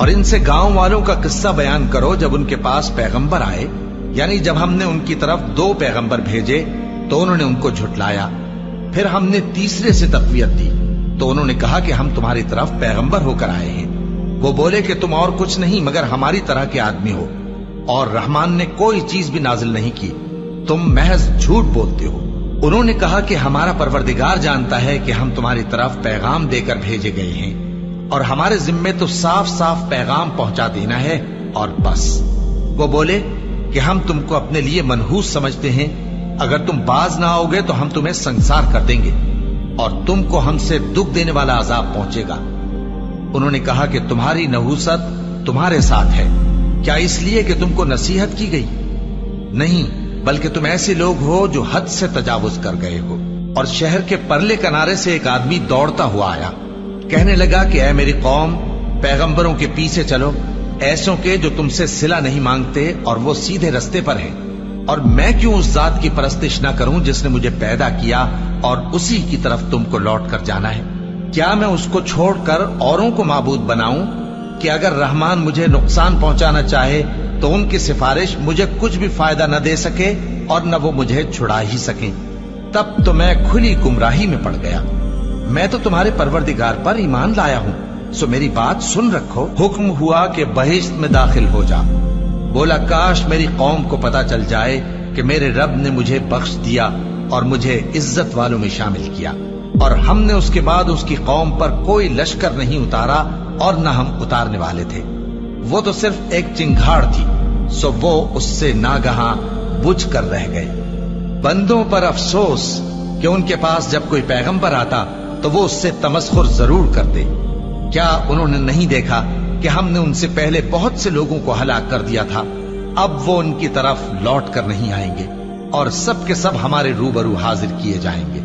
اور ان سے گاؤں والوں کا قصہ بیان کرو جب ان کے پاس پیغمبر آئے، یعنی جب ہم نے ان کی طرف 2 پیغمبر بھیجے تو انہوں نے ان کو جھٹلایا، پھر ہم نے تیسرے سے تقویت دی تو انہوں نے کہا کہ ہم تمہاری طرف پیغمبر ہو کر آئے ہیں۔ وہ بولے کہ تم اور کچھ نہیں مگر ہماری طرح کے آدمی ہو، اور رحمان نے کوئی چیز بھی نازل نہیں کی، تم محض جھوٹ بولتے ہو۔ انہوں نے کہا کہ ہمارا پروردگار جانتا ہے کہ ہم تمہاری طرف پیغام دے کر بھیجے گئے ہیں، اور ہمارے ذمے تو صاف صاف پیغام پہنچا دینا ہے اور بس۔ وہ بولے کہ ہم تم کو اپنے لیے منحوس سمجھتے ہیں، اگر تم باز نہ آؤ گے تو ہم تمہیں سنسار کر دیں گے اور تم کو ہم سے دکھ دینے والا عذاب پہنچے گا۔ انہوں نے کہا کہ تمہاری نحوست تمہارے ساتھ ہے، کیا اس لیے کہ تم کو نصیحت کی گئی؟ نہیں، بلکہ تم ایسے لوگ ہو جو حد سے تجاوز کر گئے ہو۔ اور شہر کے پرلے کنارے سے ایک آدمی دوڑتا ہوا آیا، کہنے لگا کہ اے میری قوم، پیغمبروں کے پیچھے چلو، ایسوں کے جو تم سے صلہ نہیں مانگتے اور وہ سیدھے رستے پر ہیں۔ اور میں کیوں اس ذات کی پرستش نہ کروں جس نے مجھے پیدا کیا اور اسی کی طرف تم کو لوٹ کر جانا ہے؟ کیا میں اس کو چھوڑ کر اوروں کو معبود بناؤں کہ اگر رحمان مجھے نقصان پہنچانا چاہے تو ان کی سفارش مجھے کچھ بھی فائدہ نہ دے سکے اور نہ وہ مجھے چھڑا ہی سکیں؟ تب تو میں کھلی گمراہی میں پڑ گیا۔ میں تو تمہارے پروردگار پر ایمان لایا ہوں، سو میری بات سن رکھو۔ حکم ہوا کہ بہشت میں داخل ہو جا۔ بولا کاش میری قوم کو پتا چل جائے کہ میرے رب نے مجھے بخش دیا اور مجھے عزت والوں میں شامل کیا، اور ہم نے اس کے بعد اس کی قوم پر کوئی لشکر نہیں اتارا اور نہ ہم اتارنے والے تھے۔ وہ تو صرف ایک چنگھاڑ تھی، سو وہ اس سے ناگہاں بجھ کر رہ گئے۔ بندوں پر افسوس کہ ان کے پاس جب کوئی پیغمبر آتا تو وہ اس سے تمسخر ضرور کرتے۔ کیا انہوں نے نہیں دیکھا کہ ہم نے ان سے پہلے بہت سے لوگوں کو ہلاک کر دیا تھا؟ اب وہ ان کی طرف لوٹ کر نہیں آئیں گے اور سب کے سب ہمارے روبرو حاضر کیے جائیں گے۔